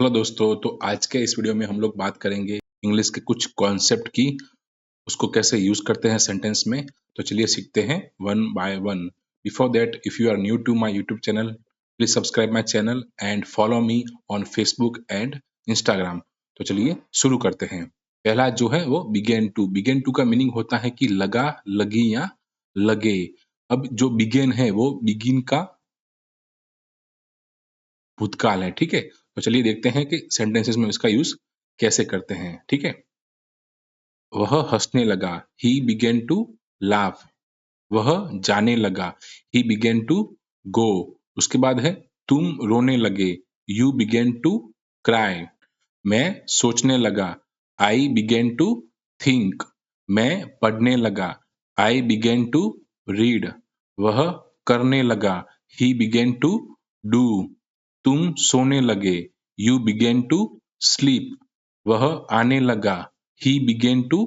Hello दोस्तों, तो आज के इस वीडियो में हम लोग बात करेंगे इंग्लिश के कुछ कॉन्सेप्ट की, उसको कैसे यूज़ करते हैं सेंटेंस में। तो चलिए सीखते हैं one by one. Before that, if you are new to my YouTube channel, please subscribe my channel and follow me on Facebook and Instagram. तो चलिए शुरू करते हैं। पहला जो है वो बिगेन टू। बिगेन टू का मीनिंग होता है कि लगा, लगी या लगे। अब जो बिगेन है वो बिगिन का भूतकाल है, ठीक है। तो चलिए देखते हैं कि सेंटेंसेस में इसका यूज कैसे करते हैं, ठीक है। वह हंसने लगा, ही बिगेन टू लाफ। वह जाने लगा, ही बिगेन टू गो। उसके बाद है तुम रोने लगे, यू बिगेन टू क्राई। मैं सोचने लगा, आई बिगेन टू थिंक। मैं पढ़ने लगा, आई बिगेन टू रीड। वह करने लगा, ही बिगेन टू डू। तुम सोने लगे, यू बिगेन टू स्लीप। वह आने लगा, ही बिगेन टू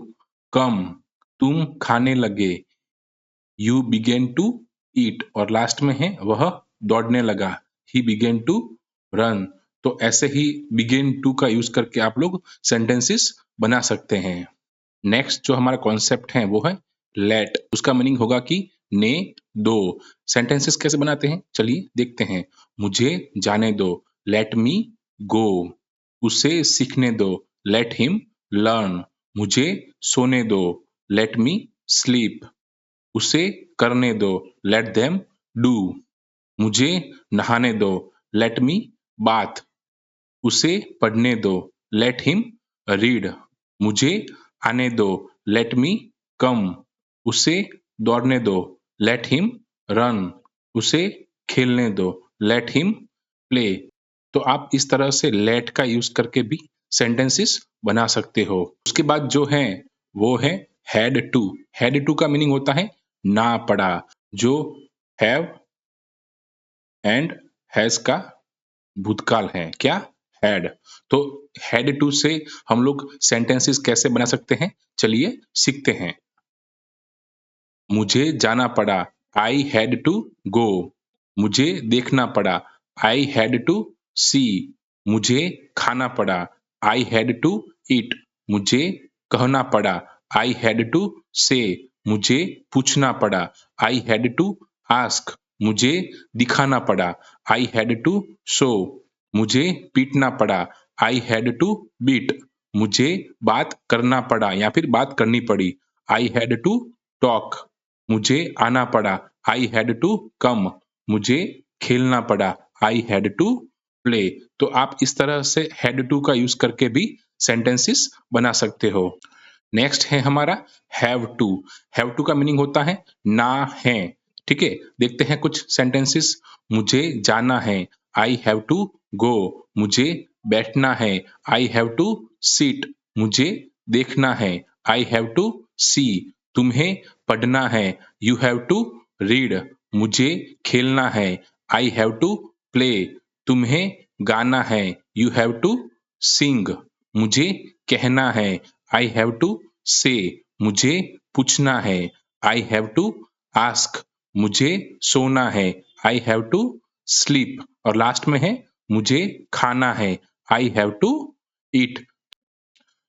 कम। तुम खाने लगे, यू बिगेन टू ईट। और लास्ट में है वह दौड़ने लगा, ही बिगेन टू रन। तो ऐसे ही बिगेन टू का यूज करके आप लोग सेंटेंसेस बना सकते हैं। नेक्स्ट जो हमारा कॉन्सेप्ट है वो है लेट। उसका मीनिंग होगा कि ने दो। सेंटेंसेस कैसे बनाते हैं चलिए देखते हैं। मुझे जाने दो, लेट मी गो। उसे सीखने दो, लेट हिम लर्न। मुझे सोने दो, लेट मी स्लीप। उसे करने दो, लेट देम डू। मुझे नहाने दो, लेट मी बाथ। उसे पढ़ने दो, लेट हिम रीड। मुझे आने दो, लेट मी कम। उसे दौड़ने दो, लेट हिम रन। उसे खेलने दो, लेट हिम प्ले। तो आप इस तरह से लेट का यूज करके भी सेंटेंसेस बना सकते हो। उसके बाद जो है वो है हैड टू। हैड टू का मीनिंग होता है ना पड़ा। जो हैव एंड हैज का भूतकाल है क्या, हैड। तो हैड टू से हम लोग सेंटेंसेस कैसे बना सकते हैं चलिए सीखते हैं। मुझे जाना पड़ा, आई हैड टू गो। मुझे देखना पड़ा, आई हैड टू सी। मुझे खाना पड़ा, आई हैड टू ईट। मुझे कहना पड़ा, आई हैड टू से। मुझे पूछना पड़ा, आई हैड टू आस्क। मुझे दिखाना पड़ा, आई हैड टू शो। मुझे पीटना पड़ा, आई हैड टू बीट। मुझे बात करना पड़ा या फिर बात करनी पड़ी, आई हैड टू टॉक। मुझे आना पड़ा, आई हैड टू कम। मुझे खेलना पड़ा, आई हैड टू प्ले। तो आप इस तरह से हैड टू का यूज करके भी सेंटेंसेस बना सकते हो। नेक्स्ट है हमारा हैव टू। हैव टू का मीनिंग होता है ना है, ठीक है। देखते हैं कुछ सेंटेंसेस। मुझे जाना है, आई हैव टू गो। मुझे बैठना है, आई हैव टू सीट। मुझे देखना है, आई हैव टू सी। तुम्हें पढ़ना है, यू हैव टू रीड। मुझे खेलना है, आई हैव टू प्ले। तुम्हें गाना है, यू हैव टू सिंग। मुझे कहना है, आई हैव टू से। मुझे पूछना है, आई हैव टू आस्क। मुझे सोना है, आई हैव टू स्लीप। और लास्ट में है मुझे खाना है, आई हैव टू ईट।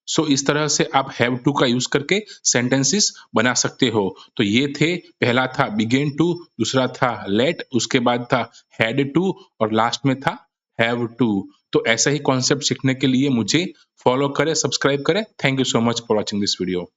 सो इस तरह से आप हैव टू का यूज करके सेंटेंसेस बना सकते हो। तो ये थे, पहला था बिगेन टू, दूसरा था लेट, उसके बाद था हैड टू और लास्ट में था हैव टू। तो ऐसा ही कॉन्सेप्ट सीखने के लिए मुझे फॉलो करें, सब्सक्राइब करें। Thank you so much for watching this video.